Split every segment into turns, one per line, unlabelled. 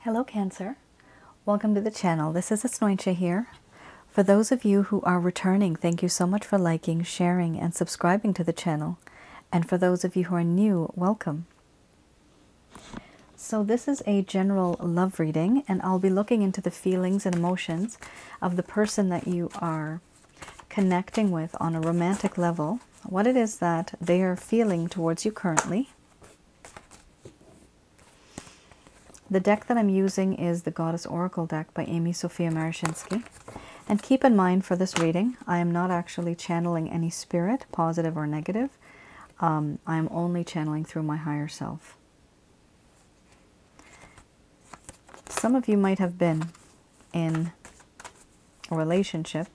Hello Cancer, welcome to the channel. This is Asnointia here. For those of you who are returning, thank you so much for liking, sharing, and subscribing to the channel. And for those of you who are new, welcome. So this is a general love reading, and I'll be looking into the feelings and emotions of the person that you are connecting with on a romantic level, what it is that they are feeling towards you currently. The deck that I'm using is the Goddess Oracle deck by Amy Sophia Marashinsky. And keep in mind for this reading, I am not actually channeling any spirit, positive or negative. I am only channeling through my higher self. Some of you might have been in a relationship.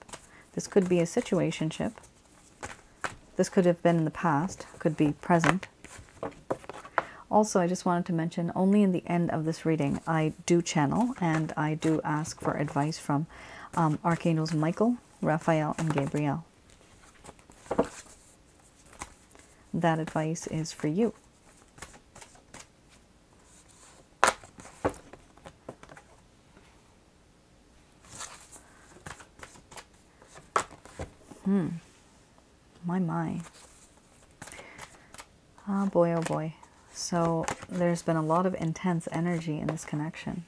This could be a situationship. This could have been in the past, could be present. Also, I just wanted to mention, only in the end of this reading, I do channel and I do ask for advice from Archangels Michael, Raphael, and Gabriel. That advice is for you. My. Oh boy. So there's been a lot of intense energy in this connection.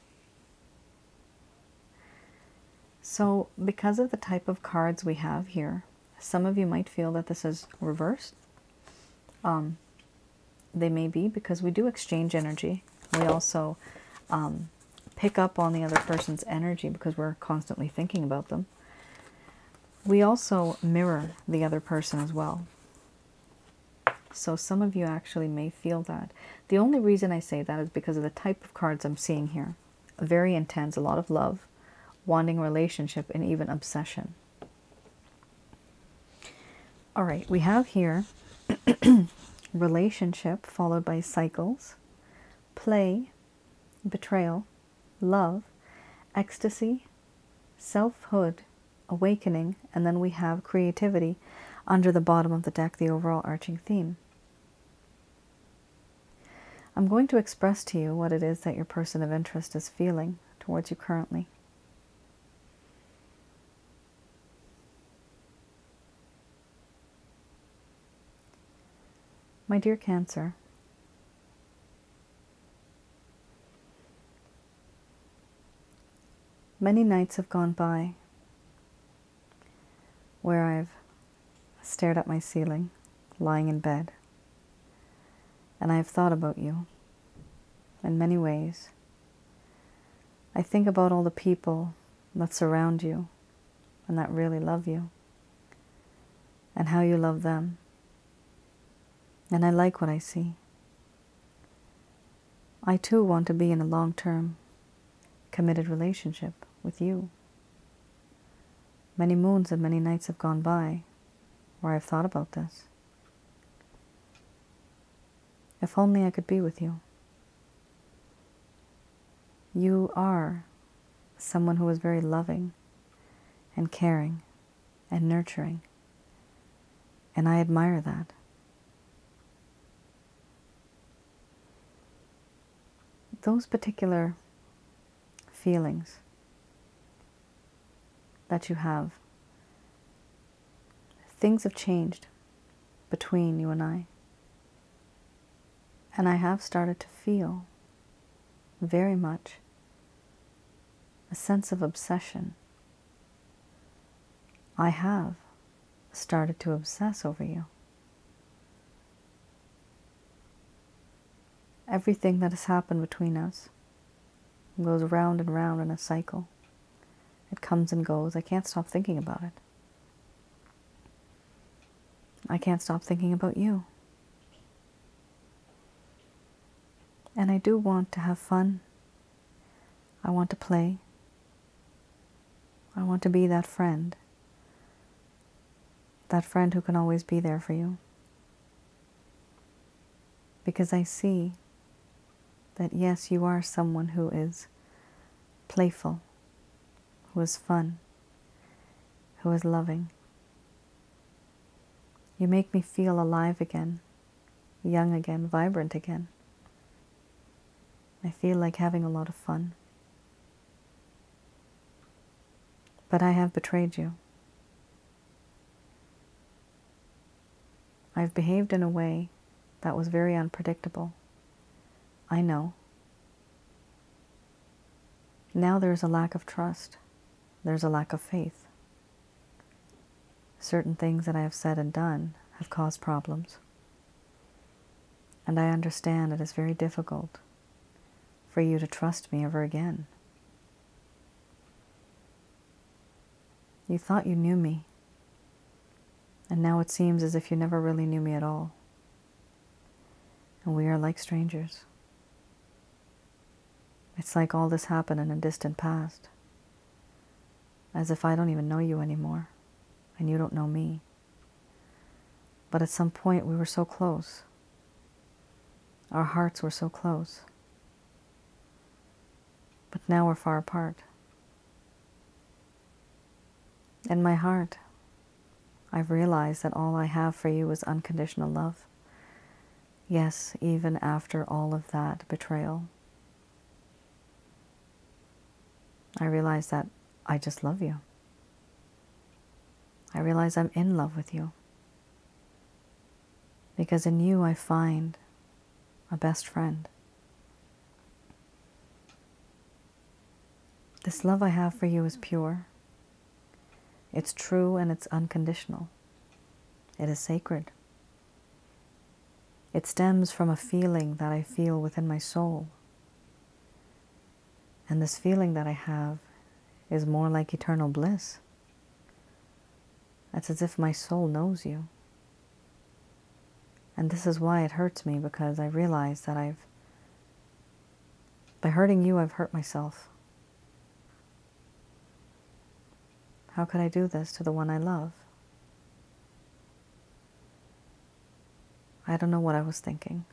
So because of the type of cards we have here, some of you might feel that this is reversed. They may be, because we do exchange energy. We also pick up on the other person's energy because we're constantly thinking about them. We also mirror the other person as well. So some of you actually may feel that. The only reason I say that is because of the type of cards I'm seeing here. Very intense, a lot of love, wanting a relationship, and even obsession. All right, we have here relationship followed by cycles, play, betrayal, love, ecstasy, selfhood, awakening, and then we have creativity under the bottom of the deck, the overall arching theme. I'm going to express to you what it is that your person of interest is feeling towards you currently. My dear Cancer, many nights have gone by where I've stared at my ceiling, lying in bed, and I have thought about you in many ways. I think about all the people that surround you and that really love you, and how you love them. And I like what I see. I too want to be in a long-term, committed relationship with you. Many moons and many nights have gone by where I've thought about this. If only I could be with you. You are someone who is very loving and caring and nurturing, and I admire that. Those particular feelings that you have, things have changed between you and I have started to feel very much a sense of obsession. I have started to obsess over you. Everything that has happened between us goes round and round in a cycle. It comes and goes. I can't stop thinking about it. I can't stop thinking about you. And I do want to have fun. I want to play. I want to be that friend who can always be there for you. Because I see that yes, you are someone who is playful, who is fun, who is loving. You make me feel alive again, young again, vibrant again. I feel like having a lot of fun. But I have betrayed you. I've behaved in a way that was very unpredictable. I know. Now there's a lack of trust. There's a lack of faith. Certain things that I have said and done have caused problems. And I understand it is very difficult for you to trust me ever again. You thought you knew me, and now it seems as if you never really knew me at all. And we are like strangers. It's like all this happened in a distant past, as if I don't even know you anymore, and you don't know me. But at some point we were so close. Our hearts were so close. But now we're far apart. In my heart, I've realized that all I have for you is unconditional love. Yes, even after all of that betrayal. I realize that I just love you. I realize I'm in love with you. Because in you I find a best friend. This love I have for you is pure. It's true and it's unconditional. It is sacred. It stems from a feeling that I feel within my soul. And this feeling that I have is more like eternal bliss. It's as if my soul knows you. And this is why it hurts me, because I realize that by hurting you, I've hurt myself. How could I do this to the one I love? I don't know what I was thinking.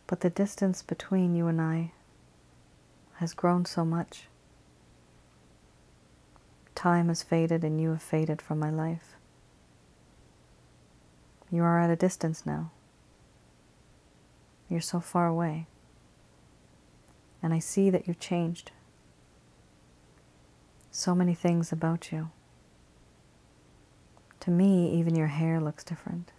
But the distance between you and I has grown so much. Time has faded and you have faded from my life. You are at a distance now. You're so far away. And I see that you've changed. So many things about you. To me, even your hair looks different.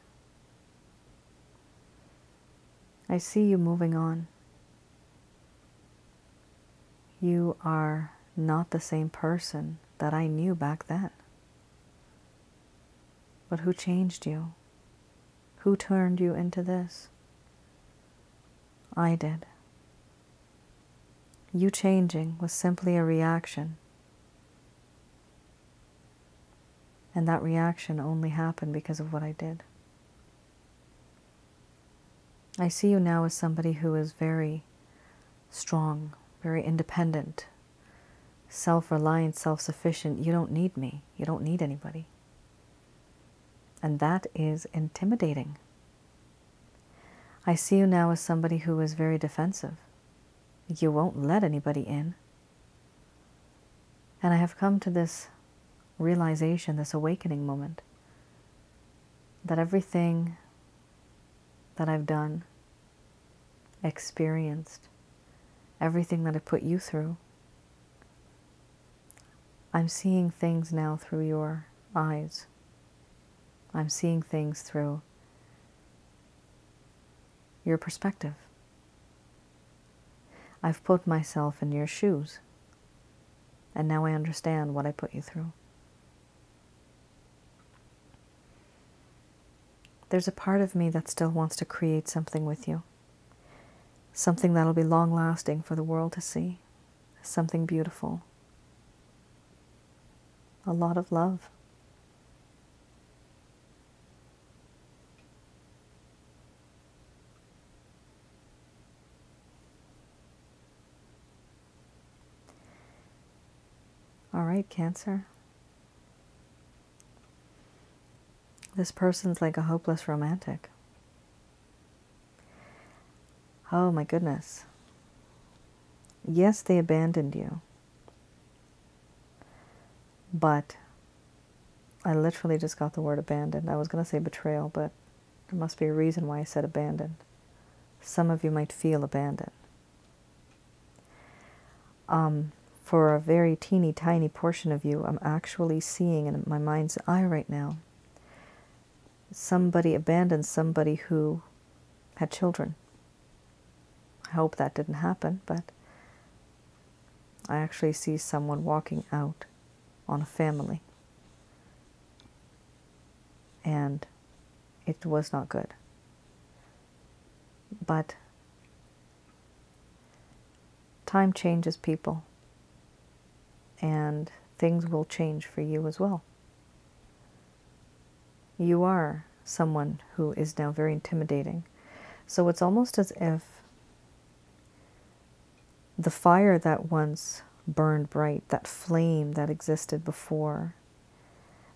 I see you moving on. You are not the same person that I knew back then. But who changed you? Who turned you into this? I did. You changing was simply a reaction. And that reaction only happened because of what I did. I see you now as somebody who is very strong, very independent, self-reliant, self-sufficient. You don't need me. You don't need anybody. And that is intimidating. I see you now as somebody who is very defensive. You won't let anybody in. And I have come to this realization, this awakening moment, that everything that I've done, experienced, everything that I put you through, I'm seeing things now through your eyes. I'm seeing things through your perspective. I've put myself in your shoes, and now I understand what I put you through. There's a part of me that still wants to create something with you. Something that'll be long-lasting for the world to see. Something beautiful. A lot of love. All right, Cancer. This person's like a hopeless romantic. Oh my goodness. Yes, they abandoned you. But I literally just got the word abandoned. I was going to say betrayal, but there must be a reason why I said abandoned. Some of you might feel abandoned. For a very teeny tiny portion of you, I'm actually seeing in my mind's eye right now, somebody abandoned somebody who had children. I hope that didn't happen, but I actually see someone walking out on a family. And it was not good. But time changes people, and things will change for you as well. You are someone who is now very intimidating. So it's almost as if the fire that once burned bright, that flame that existed before,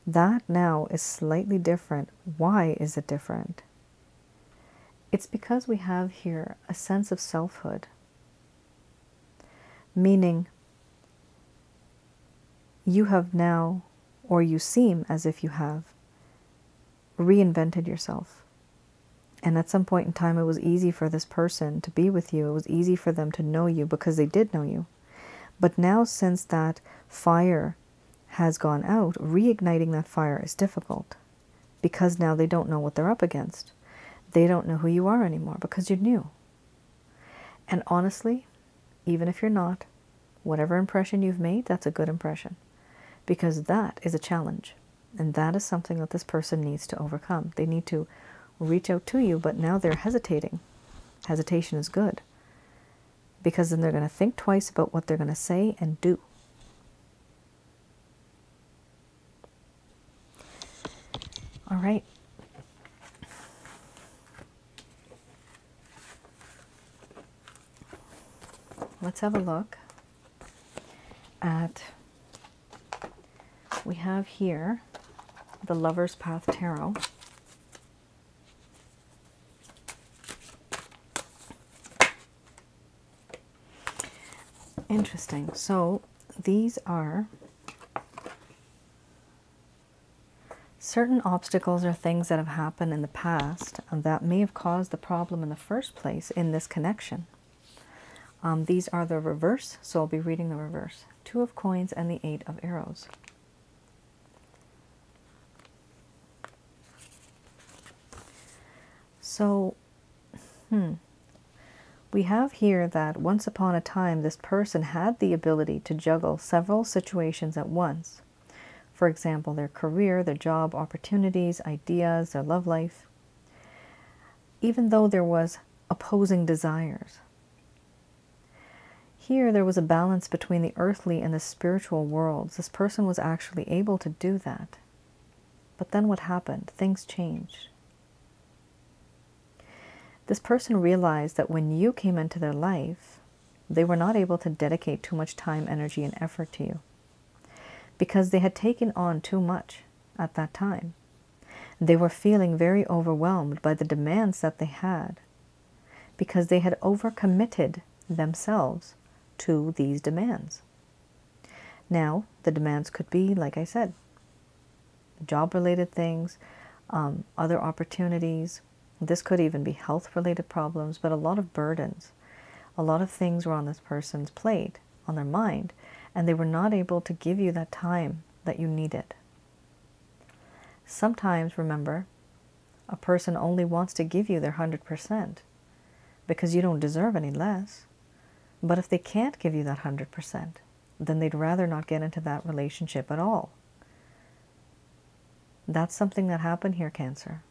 that now is slightly different. Why is it different? It's because we have here a sense of selfhood, meaning you have now, or you seem as if you have, reinvented yourself. And at some point in time, it was easy for this person to be with you. It was easy for them to know you because they did know you. But now, since that fire has gone out, reigniting that fire is difficult, because now they don't know what they're up against. They don't know who you are anymore because you're new. And honestly, even if you're not, whatever impression you've made, that's a good impression, because that is a challenge. And that is something that this person needs to overcome. They need to reach out to you, but now they're hesitating. Hesitation is good, because then they're going to think twice about what they're going to say and do. All right. Let's have a look at, we have here the Lover's Path Tarot. Interesting. So these are certain obstacles or things that have happened in the past that may have caused the problem in the first place in this connection. These are the reverse, so I'll be reading the reverse. 2 of Coins and the 8 of Arrows. So, we have here that once upon a time, this person had the ability to juggle several situations at once. For example, their career, their job opportunities, ideas, their love life. Even though there was opposing desires. Here, there was a balance between the earthly and the spiritual worlds. This person was actually able to do that. But then what happened? Things changed. This person realized that when you came into their life, they were not able to dedicate too much time, energy, and effort to you, because they had taken on too much at that time. They were feeling very overwhelmed by the demands that they had, because they had overcommitted themselves to these demands. Now, the demands could be, like I said, job-related things, other opportunities. This could even be health-related problems, but a lot of burdens. A lot of things were on this person's plate, on their mind, and they were not able to give you that time that you needed. Sometimes, remember, a person only wants to give you their 100% because you don't deserve any less. But if they can't give you that 100%, then they'd rather not get into that relationship at all. That's something that happened here, Cancer.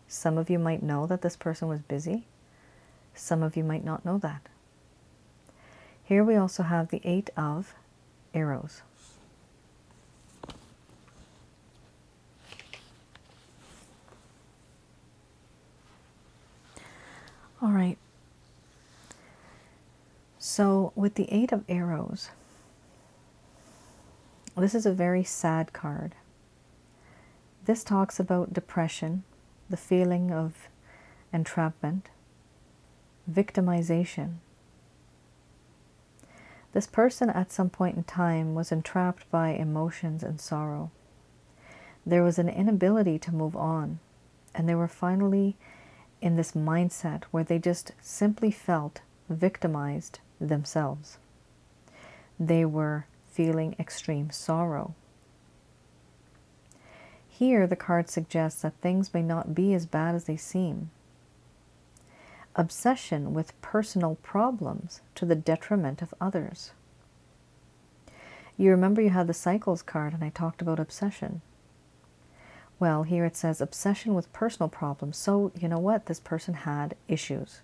Some of you might know that this person was busy. Some of you might not know that. Here we also have the 8 of Arrows. All right. So with the 8 of Arrows, this is a very sad card. This talks about depression, the feeling of entrapment, victimization. This person at some point in time was entrapped by emotions and sorrow. There was an inability to move on, and they were finally in this mindset where they just simply felt victimized themselves. They were feeling extreme sorrow. Here, the card suggests that things may not be as bad as they seem. Obsession with personal problems to the detriment of others. You remember you had the cycles card and I talked about obsession. Well, here it says obsession with personal problems. So, you know what? This person had issues.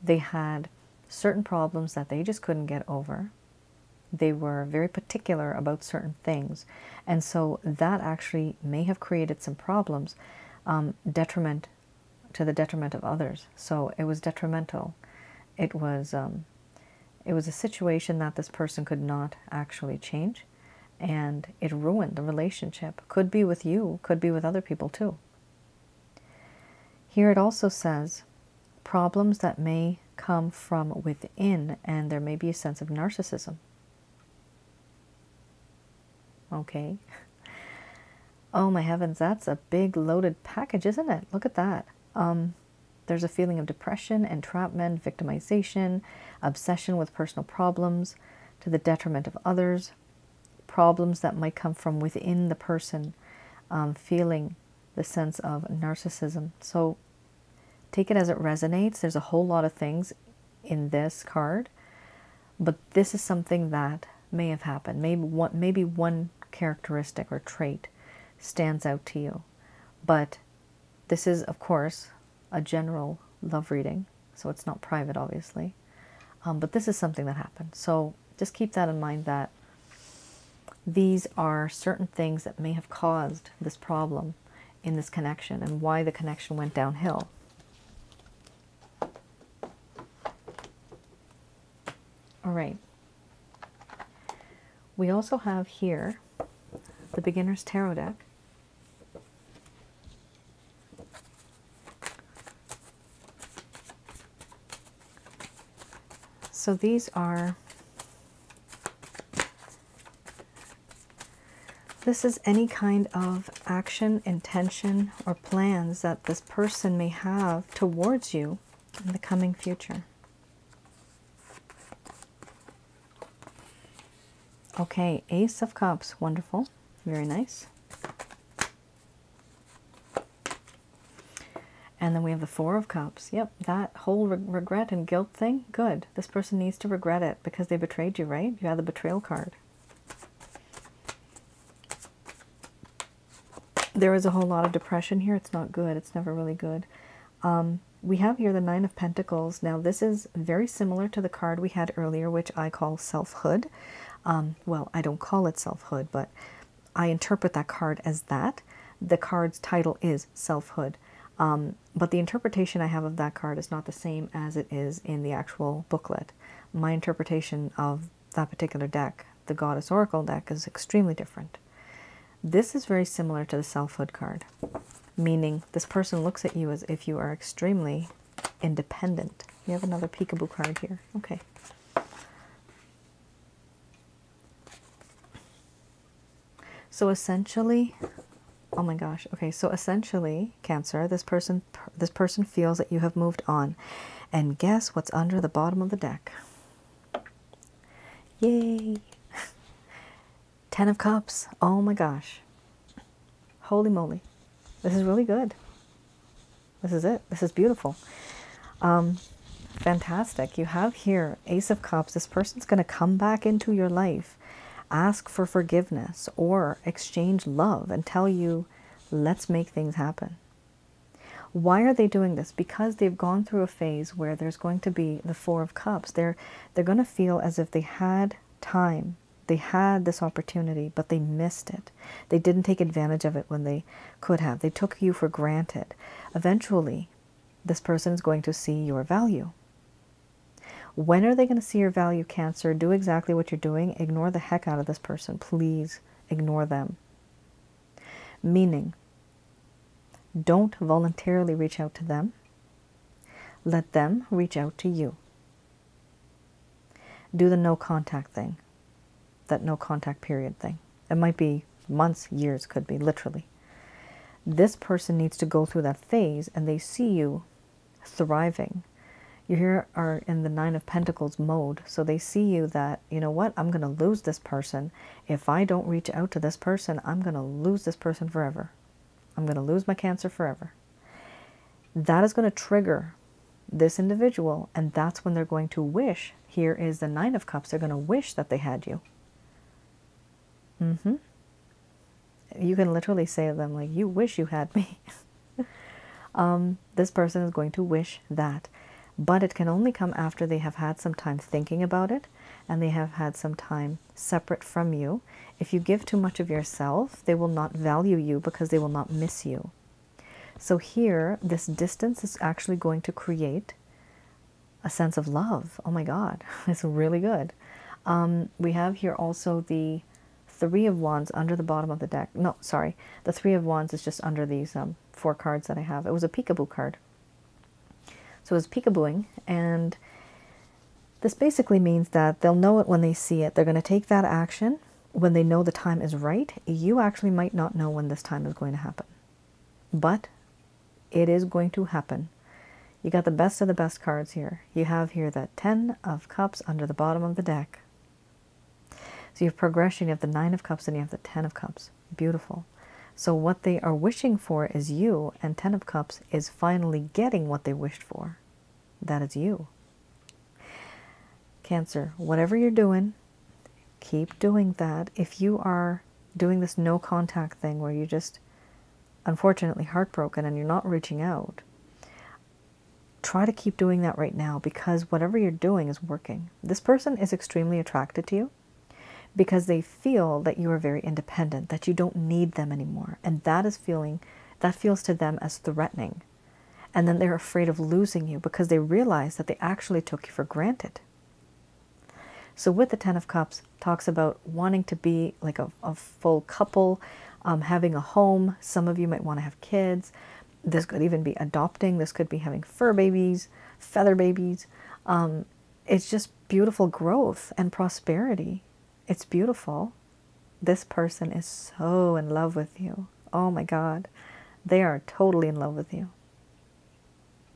They had certain problems that they just couldn't get over. They were very particular about certain things. And so that actually may have created some problems, to the detriment of others. So it was detrimental. It was a situation that this person could not actually change. And it ruined the relationship. Could be with you, could be with other people too. Here it also says problems that may come from within, and there may be a sense of narcissism. Okay. Oh my heavens, that's a big loaded package, isn't it? Look at that. There's a feeling of depression, entrapment, victimization, obsession with personal problems to the detriment of others, problems that might come from within the person, feeling the sense of narcissism. So take it as it resonates. There's a whole lot of things in this card, but this is something that may have happened. Maybe one characteristic or trait stands out to you. But this is, of course, a general love reading, so it's not private, obviously. But this is something that happened. So just keep that in mind, that these are certain things that may have caused this problem in this connection and why the connection went downhill. All right. We also have here the Beginner's Tarot deck. So these are, this is any kind of action, intention, or plans that this person may have towards you in the coming future. Okay, Ace of Cups, wonderful, very nice. And then we have the Four of Cups. Yep, that whole regret and guilt thing, good. This person needs to regret it because they betrayed you, right? You had the betrayal card. There is a whole lot of depression here. It's not good. It's never really good. We have here the Nine of Pentacles. Now, this is very similar to the card we had earlier, which I call selfhood. Well, I don't call it selfhood, but I interpret that card as that. The card's title is selfhood. But the interpretation I have of that card is not the same as it is in the actual booklet. My interpretation of that particular deck, the Goddess Oracle deck, is extremely different. This is very similar to the selfhood card, meaning this person looks at you as if you are extremely independent. You have another peekaboo card here. Okay. So essentially, oh my gosh. Okay, so essentially, Cancer, this person feels that you have moved on. And guess what's under the bottom of the deck? Yay! 10 of Cups. Oh my gosh. Holy moly. This is really good. This is it. This is beautiful. Fantastic. You have here Ace of Cups. This person's going to come back into your life, ask for forgiveness, or exchange love and tell you, let's make things happen. Why are they doing this? Because they've gone through a phase where there's going to be the Four of Cups. They're going to feel as if they had time. They had this opportunity, but they missed it. They didn't take advantage of it when they could have. They took you for granted. Eventually, this person is going to see your value. When are they going to see your value, Cancer? Do exactly what you're doing. Ignore the heck out of this person. Please ignore them. Meaning, don't voluntarily reach out to them. Let them reach out to you. Do the no contact thing. That no contact period thing. It might be months, years, could be, literally. This person needs to go through that phase and they see you thriving. You here are in the Nine of Pentacles mode. So they see you that, you know what, I'm going to lose this person. If I don't reach out to this person, I'm going to lose this person forever. I'm going to lose my Cancer forever. That is going to trigger this individual, and that's when they're going to wish. Here is the Nine of Cups. They're going to wish that they had you. You can literally say to them, like, you wish you had me. This person is going to wish that. But it can only come after they have had some time thinking about it, and they have had some time separate from you. If you give too much of yourself, they will not value you because they will not miss you. So here, this distance is actually going to create a sense of love. Oh my God, it's really good. We have here also the Three of Wands under the bottom of the deck. No, sorry. The Three of Wands is just under these 4 cards that I have. It was a peekaboo card. So it was peekabooing, and this basically means that they'll know it when they see it. They're going to take that action when they know the time is right. You actually might not know when this time is going to happen, but it is going to happen. You got the best of the best cards here. You have here the 10 of Cups under the bottom of the deck. So you have progression, you have the 9 of Cups, and you have the 10 of Cups. Beautiful. So what they are wishing for is you, and 10 of Cups is finally getting what they wished for. That is you. Cancer, whatever you're doing, keep doing that. If you are doing this no contact thing where you're just unfortunately heartbroken and you're not reaching out, try to keep doing that right now, because whatever you're doing is working. This person is extremely attracted to you because they feel that you are very independent, that you don't need them anymore. And that feels to them as threatening. And then they're afraid of losing you because they realize that they actually took you for granted. So with the 10 of Cups, talks about wanting to be like a full couple, having a home. Some of you might want to have kids. This could even be adopting. This could be having fur babies, feather babies. It's just beautiful growth and prosperity. It's beautiful. This person is so in love with you. Oh my God. They are totally in love with you.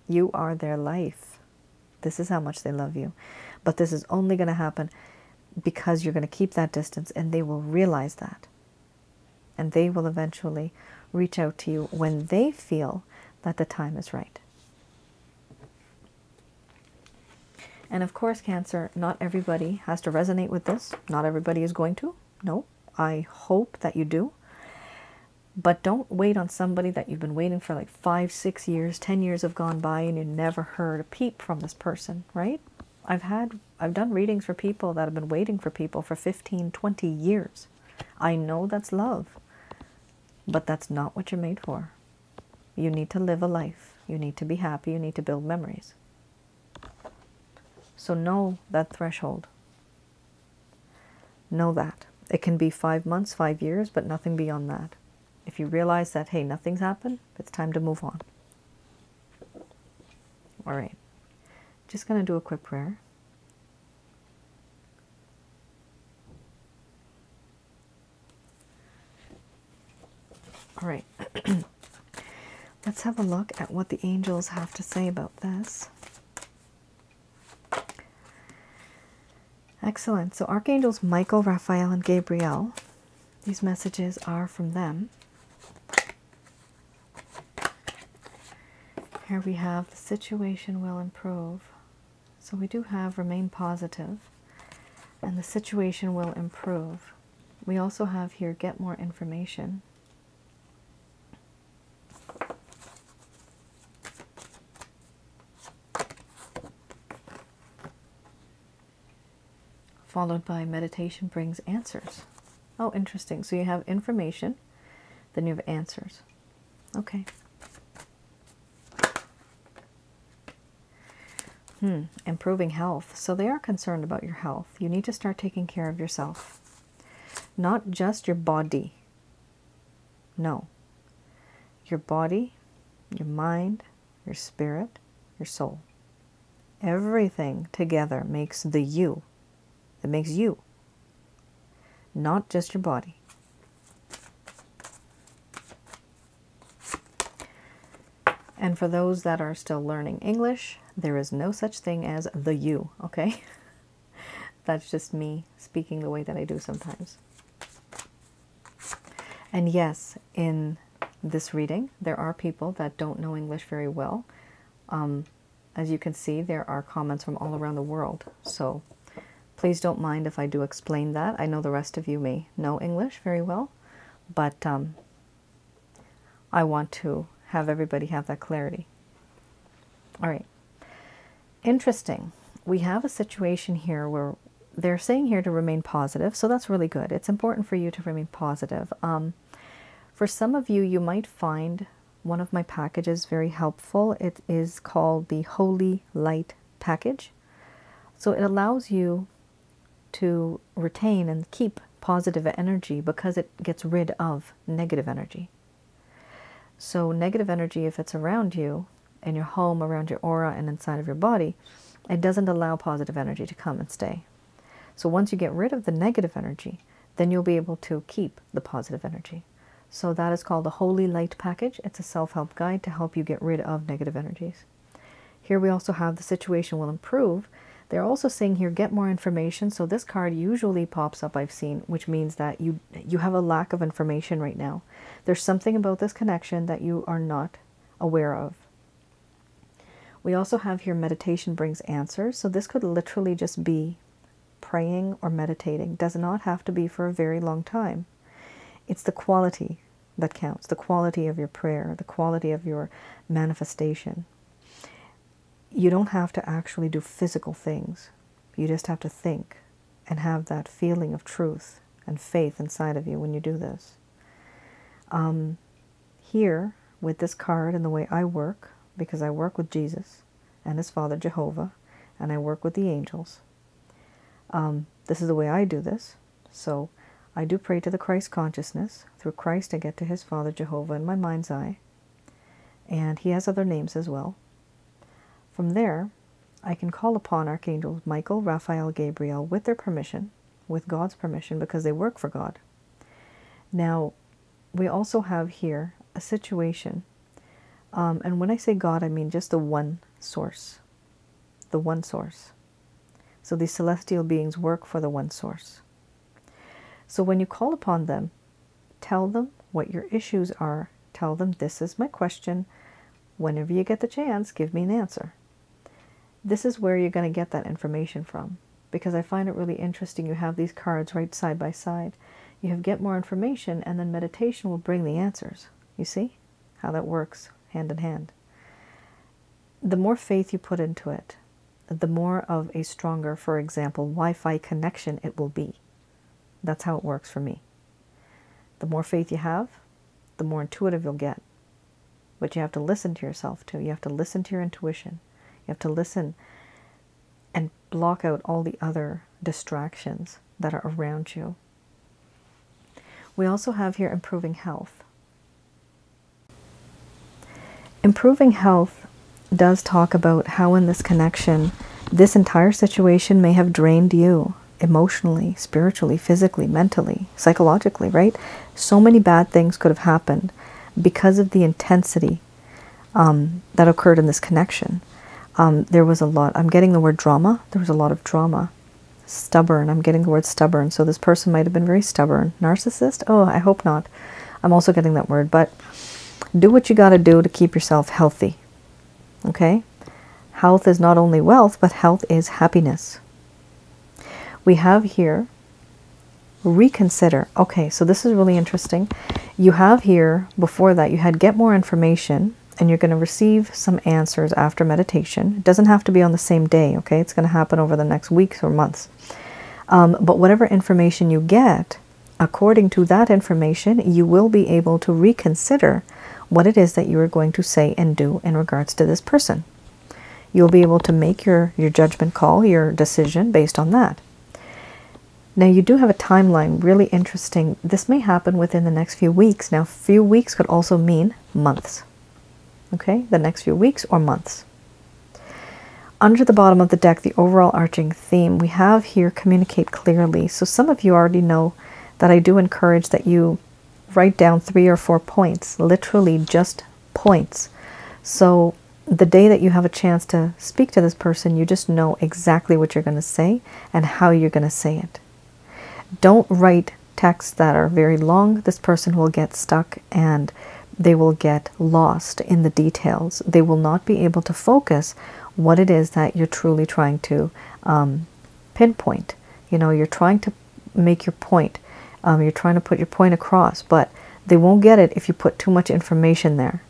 You are their life. This is how much they love you. But this is only going to happen because you're going to keep that distance, and they will realize that. And they will eventually reach out to you when they feel that the time is right. And of course, Cancer, not everybody has to resonate with this. Not everybody is going to. No, I hope that you do. But don't wait on somebody that you've been waiting for like 5, 6 years, 10 years have gone by and you never heard a peep from this person, right? I've done readings for people that have been waiting for people for 15, 20 years. I know that's love, but that's not what you're made for. You need to live a life. You need to be happy. You need to build memories. So know that threshold. Know that. It can be 5 months, 5 years, but nothing beyond that. If you realize that, hey, nothing's happened, it's time to move on. All right. Just going to do a quick prayer. All right. Let's have a look at what the angels have to say about this. Excellent. So Archangels Michael, Raphael, and Gabriel, these messages are from them. Here we have the situation will improve. So we do have remain positive, and the situation will improve. We also have here get more information. Followed by meditation brings answers. Oh, interesting. So you have information, then you have answers. Okay. Improving health. So they are concerned about your health. You need to start taking care of yourself. Not just your body. No. Your body, your mind, your spirit, your soul. Everything together makes the you. It makes you. Not just your body. And for those that are still learning English, There is no such thing as the you, okay? That's just me speaking the way that I do sometimes. And yes, in this reading, there are people that don't know English very well. As you can see, there are comments from all around the world. So please don't mind if I do explain that. I know the rest of you may know English very well, but I want to have everybody have that clarity. All right. Interesting. We have a situation here where they're saying here to remain positive, so that's really good. It's important for you to remain positive. For some of you, you might find one of my packages very helpful. It is called the Holy Light Package. So it allows you to retain and keep positive energy because it gets rid of negative energy. So negative energy, if it's around you, in your home, around your aura, and inside of your body, it doesn't allow positive energy to come and stay. So once you get rid of the negative energy, then you'll be able to keep the positive energy. So that is called the Holy Light Package. It's a self-help guide to help you get rid of negative energies. Here we also have the situation will improve. They're also saying here, get more information. So this card usually pops up, I've seen, which means that you have a lack of information right now. There's something about this connection that you are not aware of. We also have here meditation brings answers. So this could literally just be praying or meditating. Does not have to be for a very long time. It's the quality that counts, the quality of your prayer, the quality of your manifestation. You don't have to actually do physical things. You just have to think and have that feeling of truth and faith inside of you when you do this. Here, with this card and the way I work, because I work with Jesus and his Father Jehovah, and I work with the angels, this is the way I do this. So I do pray to the Christ consciousness. Through Christ I get to his Father Jehovah in my mind's eye. And he has other names as well. From there, I can call upon Archangels Michael, Raphael, Gabriel with their permission, with God's permission, because they work for God. Now, we also have here a situation, and when I say God, I mean just the one source. The one source. So these celestial beings work for the one source. So when you call upon them, tell them what your issues are. Tell them, this is my question. Whenever you get the chance, give me an answer. This is where you're going to get that information from, because I find it really interesting. You have these cards right side by side. You have get more information, and then meditation will bring the answers. You see how that works hand in hand. The more faith you put into it, the more of a stronger, for example, Wi-Fi connection it will be. That's how it works for me. The more faith you have, the more intuitive you'll get. But you have to listen to yourself too. You have to listen to your intuition. You have to listen and block out all the other distractions that are around you. We also have here improving health. Improving health does talk about how in this connection, this entire situation may have drained you emotionally, spiritually, physically, mentally, psychologically, right? So many bad things could have happened because of the intensity that occurred in this connection. There was a lot, I'm getting the word drama. There was a lot of drama. Stubborn, I'm getting the word stubborn. So this person might have been very stubborn. Narcissist? Oh, I hope not. I'm also getting that word. But do what you got to do to keep yourself healthy. Okay? Health is not only wealth, but health is happiness. We have here, reconsider. Okay, so this is really interesting. You have here, before that, you had get more information, and you're going to receive some answers after meditation. It doesn't have to be on the same day, okay? It's going to happen over the next weeks or months. But whatever information you get, according to that information, you will be able to reconsider what it is that you are going to say and do in regards to this person. You'll be able to make your judgment call, your decision based on that. Now, you do have a timeline, really interesting. This may happen within the next few weeks. Now, few weeks could also mean months. Okay, the next few weeks or months. Under the bottom of the deck, the overall arching theme, we have here communicate clearly. So some of you already know that I do encourage that you write down 3 or 4 points, literally just points. So the day that you have a chance to speak to this person, you just know exactly what you're going to say and how you're going to say it. Don't write texts that are very long. This person will get stuck and they will get lost in the details. They will not be able to focus what it is that you're truly trying to pinpoint. You know, you're trying to make your point. You're trying to put your point across, but they won't get it if you put too much information there.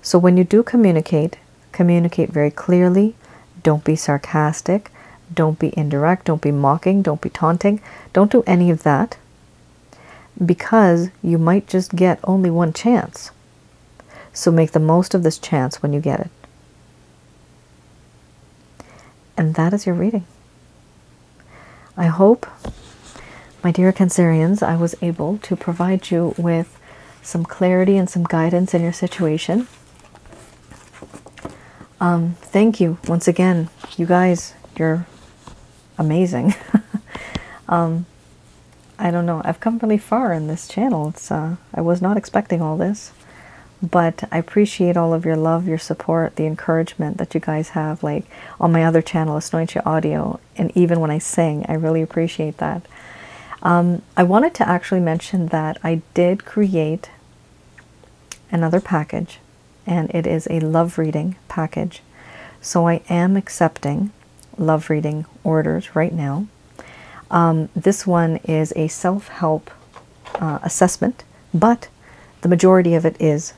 So when you do communicate, communicate very clearly. Don't be sarcastic. Don't be indirect. Don't be mocking. Don't be taunting. Don't do any of that, because you might just get only one chance. So make the most of this chance when you get it. And that is your reading. I hope, my dear Cancerians, I was able to provide you with some clarity and some guidance in your situation. Thank you once again. You guys, you're amazing. I don't know. I've come really far in this channel. It's I was not expecting all this, but I appreciate all of your love, your support, the encouragement that you guys have. Like on my other channel, Asnointia Audio, and even when I sing, I really appreciate that. I wanted to actually mention that I did create another package, and it is a love reading package. So I am accepting love reading orders right now. This one is a self-help assessment, but the majority of it is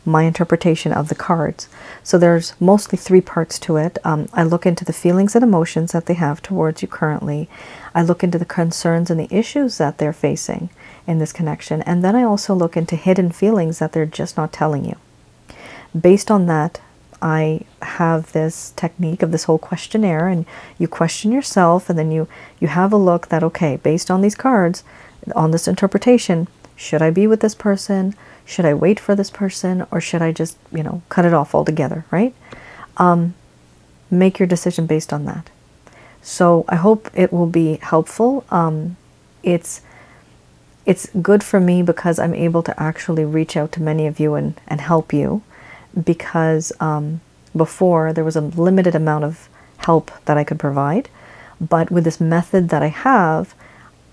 my interpretation of the cards. So there's mostly 3 parts to it. I look into the feelings and emotions that they have towards you currently. I look into the concerns and the issues that they're facing in this connection. And then I also look into hidden feelings that they're just not telling you. Based on that, I have this technique of this whole questionnaire, and you question yourself, and then you have a look that, okay, based on these cards, on this interpretation, should I be with this person? Should I wait for this person? Or should I just, you know, cut it off altogether, right? Make your decision based on that. So I hope it will be helpful. It's good for me because I'm able to actually reach out to many of you and help you, because before there was a limited amount of help that I could provide. But with this method that I have,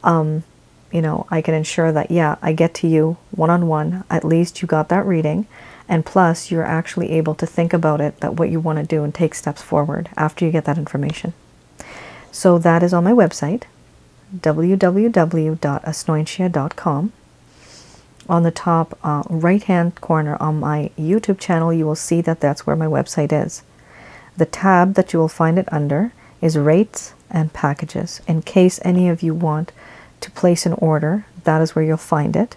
you know, I can ensure that, yeah, I get to you one-on-one, at least you got that reading, and plus you're actually able to think about it, that what you want to do, and take steps forward after you get that information. So that is on my website, www.asnointia.com. On the top right-hand corner on my YouTube channel, you will see that that's where my website is. The tab that you will find it under is Rates and Packages. In case any of you want to place an order, that is where you'll find it.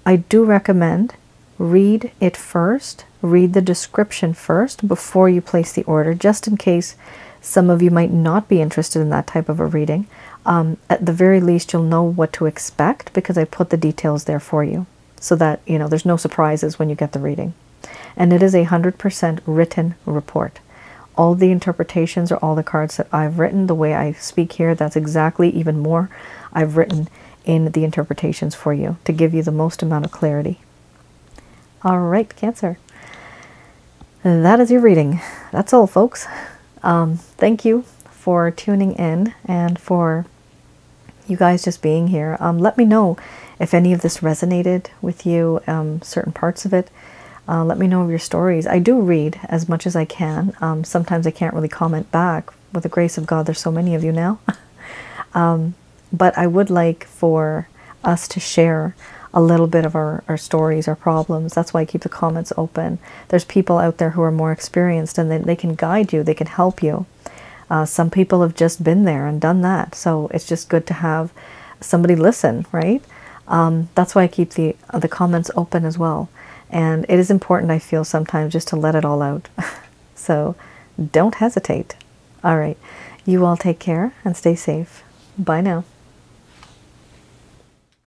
I do recommend read it first, read the description first before you place the order, just in case some of you might not be interested in that type of a reading. At the very least, you'll know what to expect because I put the details there for you, so that, you know, there's no surprises when you get the reading. And it is a 100% written report. All the interpretations or all the cards that I've written, the way I speak here, that's exactly even more I've written in the interpretations for you to give you the most amount of clarity. All right, Cancer. That is your reading. That's all, folks. Thank you for tuning in and for you guys just being here. Let me know if any of this resonated with you, certain parts of it. Let me know of your stories. I do read as much as I can. Sometimes I can't really comment back. With the grace of God, there's so many of you now. But I would like for us to share a little bit of our stories, our problems. That's why I keep the comments open. There's people out there who are more experienced, and they can guide you, they can help you. Some people have just been there and done that. So it's just good to have somebody listen, right? That's why I keep the comments open as well. And it is important, I feel, sometimes just to let it all out. So don't hesitate. All right. You all take care and stay safe. Bye now.